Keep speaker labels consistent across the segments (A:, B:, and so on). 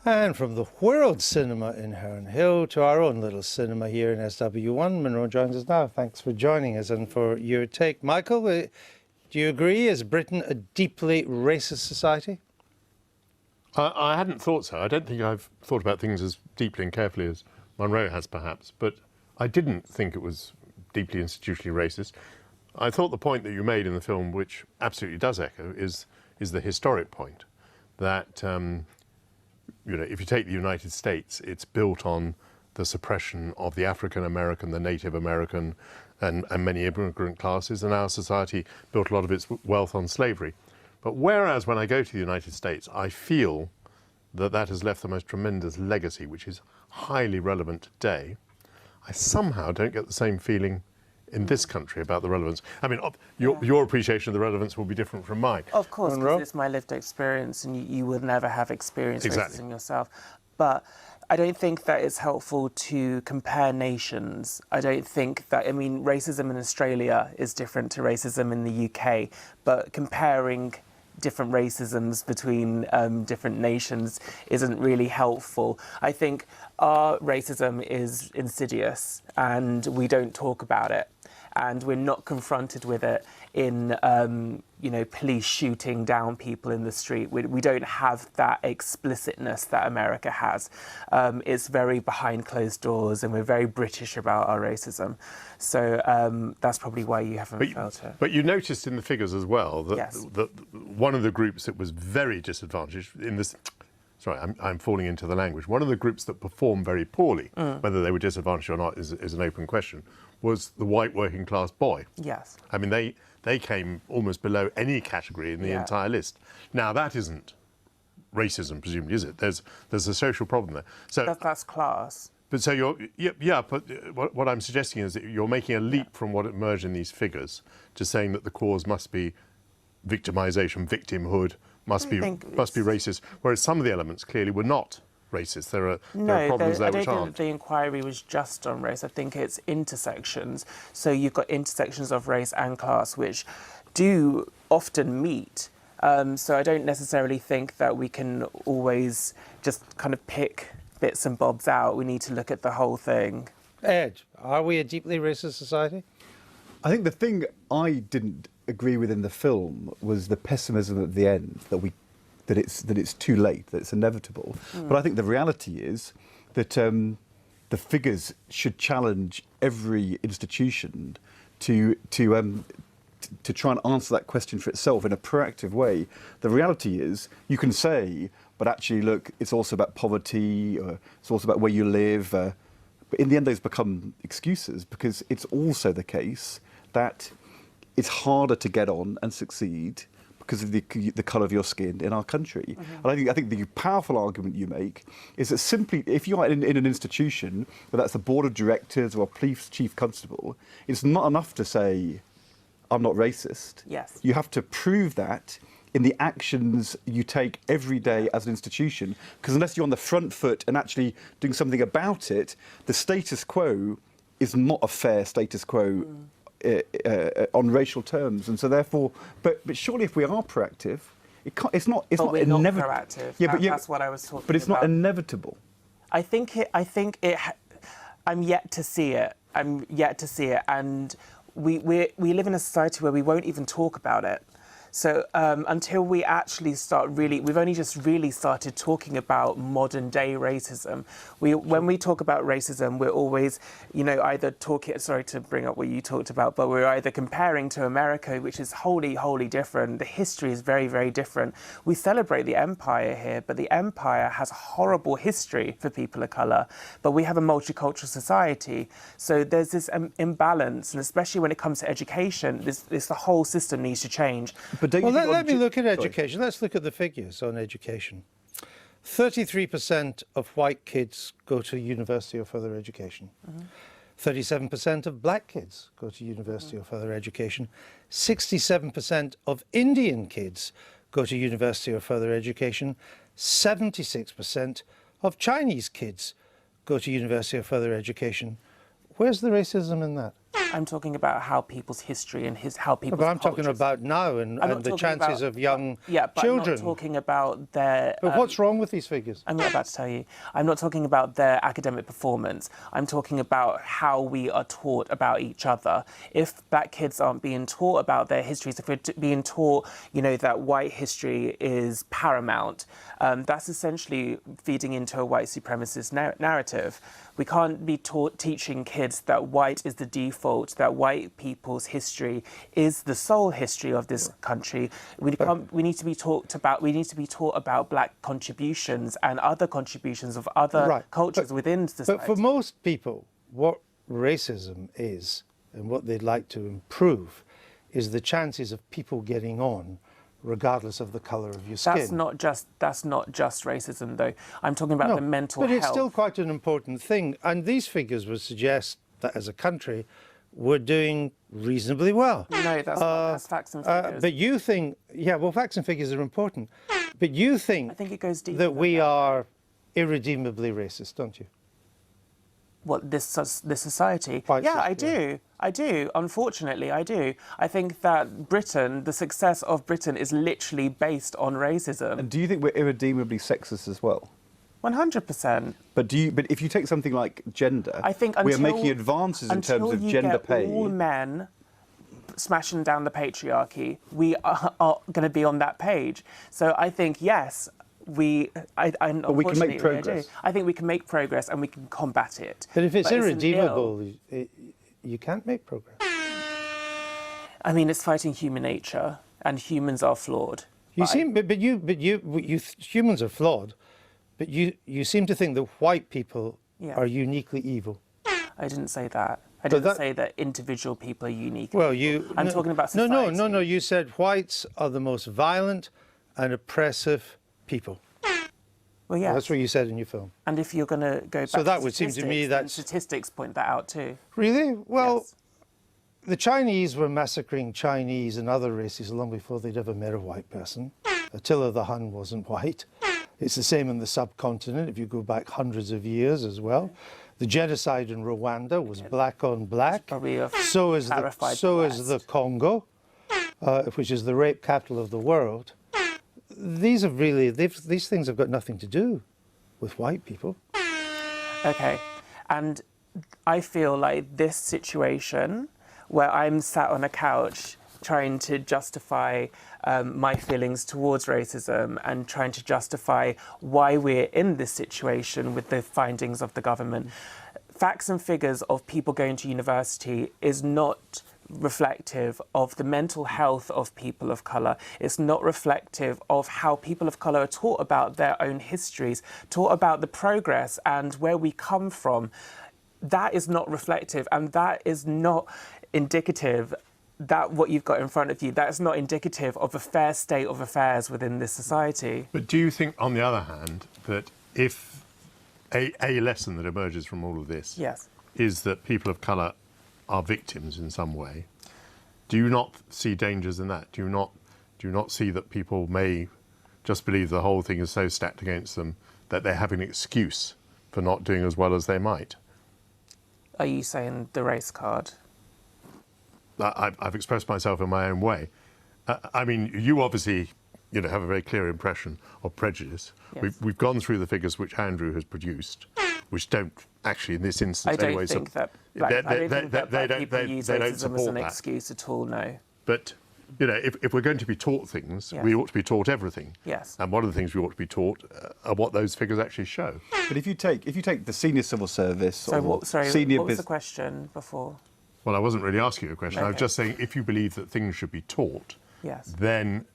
A: And from the World Cinema in Herne Hill to our own little cinema here in SW1, Monroe joins us now. Thanks for joining us and for your take. Michael, do you agree? Is Britain a deeply racist society?
B: I hadn't thought so. I don't think I've thought about things as deeply and carefully as Monroe has, perhaps, but I didn't think it was deeply institutionally racist. I thought the point that you made in the film, which absolutely does echo, is the historic point that you know, if you take the United States, it's built on the suppression of the African American, the Native American, and many immigrant classes, and our society built a lot of its wealth on slavery. But whereas when I go to the United States, I feel that that has left the most tremendous legacy, which is highly relevant today, I somehow don't get the same feeling in this country about the relevance. I mean, your appreciation of the relevance will be different from mine.
C: Of course, because it's my lived experience, and you would never have experienced racism yourself. But I don't think that it's helpful to compare nations. I don't think that, I mean, racism in Australia is different to racism in the UK, but comparing different racisms between different nations isn't really helpful. I think our racism is insidious and we don't talk about it, and we're not confronted with it in you know, police shooting down people in the street. We don't have that explicitness that America has. It's very behind closed doors, and we're very British about our racism. So that's probably why you haven't felt it.
B: But you noticed in the figures as well that,
C: yes,
B: that one of the groups that was very disadvantaged in this, sorry, I'm falling into the language, one of the groups that performed very poorly, whether they were disadvantaged or not is an open question, was the white working class boy.
C: Yes.
B: I mean, they came almost below any category in the entire list. Now, that isn't racism, presumably, is it? There's a social problem there. So
C: that's class.
B: But so but what I'm suggesting is that you're making a leap from what emerged in these figures to saying that the cause must be victimization, victimhood, must be racist, whereas some of the elements clearly were not racist. There are problems there which aren't.
C: I don't think the inquiry was just on race. I think it's intersections. So you've got intersections of race and class which do often meet. So I don't necessarily think that we can always just kind of pick bits and bobs out. We need to look at the whole thing.
A: Ed, are we a deeply racist society?
D: I think the thing I didn't agree with in the film was the pessimism at the end, that it's too late, that it's inevitable. But I think the reality is that the figures should challenge every institution to try and answer that question for itself in a proactive way. The reality is, you can say, but actually, look, it's also about poverty, it's also about where you live. But in the end, those become excuses, because it's also the case that it's harder to get on and succeed because of the colour of your skin in our country. And I think the powerful argument you make is that simply, if you are in an institution, whether that's the board of directors or a police chief constable, it's not enough to say, I'm not racist.
C: Yes.
D: You have to prove that in the actions you take every day as an institution, because unless you're on the front foot and actually doing something about it, the status quo is not a fair status quo on racial terms. And so therefore, but surely if we are proactive, it's not
C: we're not proactive. Yeah, that's what I was talking about.
D: But it's not inevitable.
C: I'm yet to see it. I'm yet to see it, and we live in a society where we won't even talk about it. So until we actually start we've only just really started talking about modern day racism. When we talk about racism, we're always, you know, either talking, sorry to bring up what you talked about, but we're either comparing to America, which is wholly different. The history is very, very different. We celebrate the empire here, but the empire has a horrible history for people of colour. But we have a multicultural society. So there's this imbalance, and especially when it comes to education, the whole system needs to change.
A: Well, let me look at education. Let's look at the figures on education. 33% of white kids go to university or further education. 37% of black kids go to university or further education. 67% of Indian kids go to university or further education. 76% of Chinese kids go to university or further education. Where's the racism in that?
C: I'm talking about how people's history and how people's
A: But I'm talking
C: cultures-
A: about now and
C: I'm not
A: the
C: talking
A: chances
C: about-
A: of young
C: yeah, but
A: children.
C: I'm not talking about their...
A: But what's wrong with these figures?
C: I'm not about to tell you. I'm not talking about their academic performance. I'm talking about how we are taught about each other. If black kids aren't being taught about their histories, if we're being taught, that white history is paramount, that's essentially feeding into a white supremacist narrative. We can't be teaching kids that white is the default, that white people's history is the sole history of this country. We need to be taught about black contributions and other contributions of other cultures within society.
A: But for most people, what racism is and what they'd like to improve is the chances of people getting on regardless of the colour of your skin.
C: That's not just racism, though. I'm talking about the mental health.
A: But it's still quite an important thing. And these figures would suggest that as a country, we're doing reasonably well.
C: No, that's facts and figures.
A: But you think, facts and figures are important. But you think,
C: I think it goes deeper
A: that
C: than
A: we
C: that.
A: are irredeemably racist, don't you?
C: What, this society?
A: Quite
C: Yeah,
A: so,
C: I do. I do. Unfortunately, I do. I think that Britain, the success of Britain is literally based on racism.
D: And do you think we're irredeemably sexist as well?
C: 100%.
D: But if you take something like gender,
C: I think
D: we are making advances in terms of gender pay.
C: All men smashing down the patriarchy, we are going to be on that page. So I think, yes,
D: but we can make progress.
C: I think we can make progress and we can combat it.
A: But if it's
C: an
A: irredeemable, you can't make progress.
C: I mean, it's fighting human nature, and humans are flawed.
A: Humans are flawed, but you seem to think that white people are uniquely evil.
C: I didn't say that. I didn't say that individual people are unique.
A: Well,
C: I'm talking about society.
A: No. You said whites are the most violent and oppressive people.
C: Well, yeah.
A: That's what you said in your film.
C: And if you're going to go back
A: So that
C: to
A: would seem to me
C: statistics, then
A: that's...
C: statistics point that out too.
A: Really? Well,
C: Yes.
A: the Chinese were massacring Chinese and other races long before they'd ever met a white person. Attila the Hun wasn't white. It's the same in the subcontinent if you go back hundreds of years as well. The genocide in Rwanda was black on black. So is the Congo, which is the rape capital of the world. These things have got nothing to do with white people.
C: Okay. And I feel like this situation where I'm sat on a couch trying to justify my feelings towards racism and trying to justify why we're in this situation with the findings of the government. Facts and figures of people going to university is not reflective of the mental health of people of colour. It's not reflective of how people of colour are taught about their own histories, taught about the progress and where we come from. That is not reflective, and that is not indicative that what you've got in front of you, that's not indicative of a fair state of affairs within this society.
B: But do you think, on the other hand, that if a lesson that emerges from all of this is that people of colour are victims in some way, do you not see dangers in that? Do you not see that people may just believe the whole thing is so stacked against them that they have an excuse for not doing as well as they might?
C: Are you saying the race card?
B: I've expressed myself in my own way. I mean, you obviously, have a very clear impression of prejudice.
C: Yes.
B: We've gone through the figures which Andrew has produced, which don't actually, in this instance,
C: I don't
B: anyway,
C: think that black people use racism as an excuse at all. No.
B: But if we're going to be taught things, we ought to be taught everything.
C: Yes.
B: And one of the things we ought to be taught are what those figures actually show.
D: But if you take the senior civil service,
C: what was the question before?
B: Well, I wasn't really asking you a question.
C: Okay.
B: I was just saying, if you believe that things should be taught, then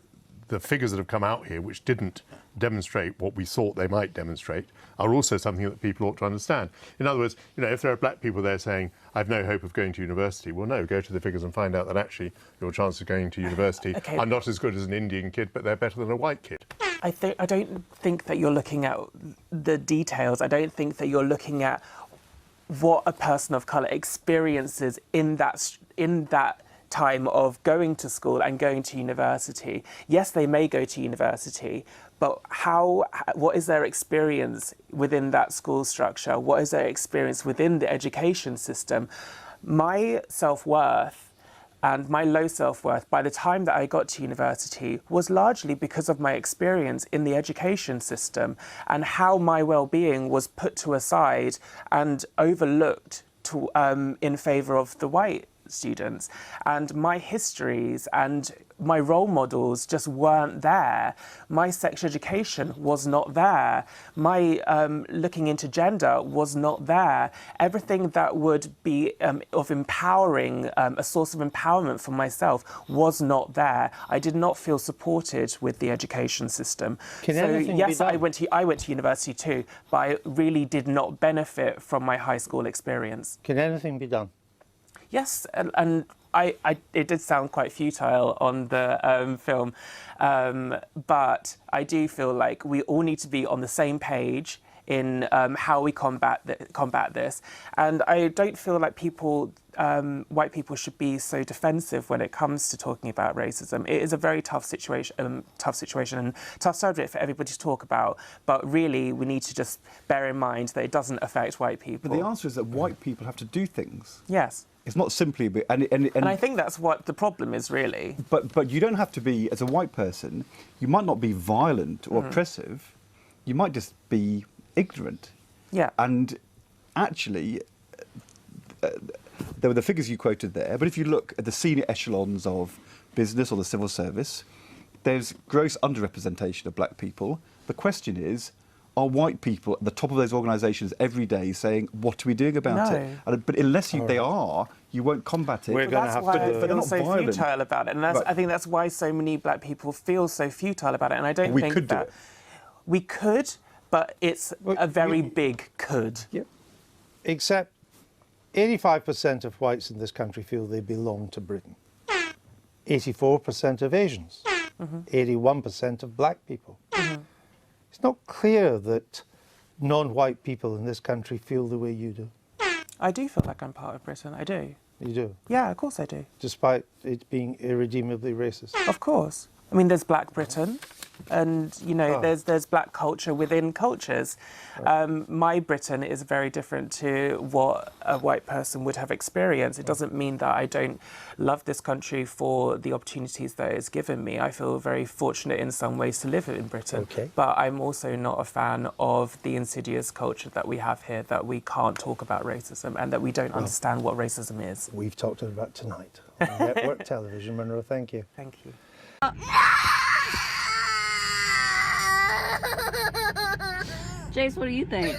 B: the figures that have come out here, which didn't demonstrate what we thought they might demonstrate, are also something that people ought to understand. In other words, if there are black people there saying, I've no hope of going to university, well, no, go to the figures and find out that actually your chances of going to university are not as good as an Indian kid, but they're better than a white kid.
C: I don't think that you're looking at the details. I don't think that you're looking at what a person of colour experiences in that time of going to school and going to university. Yes, they may go to university, but what is their experience within that school structure? What is their experience within the education system? My self-worth and my low self-worth by the time that I got to university was largely because of my experience in the education system and how my well-being was put to a side and overlooked in favour of the white students. And my histories and my role models just weren't there. My sex education was not there. My looking into gender was not there. Everything that would be of empowering, a source of empowerment for myself was not there. I did not feel supported with the education system.
A: Can
C: so
A: anything be
C: yes,
A: done?
C: I went to university too, but I really did not benefit from my high school experience.
A: Can anything be done?
C: Yes, and it did sound quite futile on the film, but I do feel like we all need to be on the same page in how we combat this. And I don't feel like white people should be so defensive when it comes to talking about racism. It is a very tough situation and tough subject for everybody to talk about. But really, we need to just bear in mind that it doesn't affect white people.
D: But the answer is that white people have to do things.
C: Yes.
D: It's not simply... And
C: I think that's what the problem is, really.
D: But you don't have to be, as a white person, you might not be violent or oppressive. You might just be ignorant.
C: Yeah.
D: And actually, there were the figures you quoted there, but if you look at the senior echelons of business or the civil service, there's gross underrepresentation of black people. The question is, are white people at the top of those organisations every day saying, what are we doing about it? But unless they are, you won't combat it.
A: We're going to have to
C: That's why I
A: do
C: feel
D: not
C: so
D: violent.
C: futile about it. And that's,
D: Right.
C: I think that's why so many black people feel so futile about it. And I don't
D: We
C: think
D: could do
C: that...
D: it.
C: We could, but it's a very big could.
A: Yep. Except 85% of whites in this country feel they belong to Britain. 84% of Asians. 81% of black people. It's not clear that non-white people in this country feel the way you do.
C: I do feel like I'm part of Britain. I do.
A: You do,
C: Yeah, of course I do.
A: despite it being irredeemably racist.
C: Of course. I mean, there's Black Britain, and there's black culture within cultures. My Britain is very different to what a white person would have experienced. It doesn't mean that I don't love this country for the opportunities that it's given me. I feel very fortunate in some ways to live in Britain.
A: Okay.
C: But I'm also not a fan of the insidious culture that we have here, that we can't talk about racism and that we don't understand what racism is.
A: We've talked about tonight on network television. Monroe, thank you.
C: Thank you.
E: Jace, what do you think?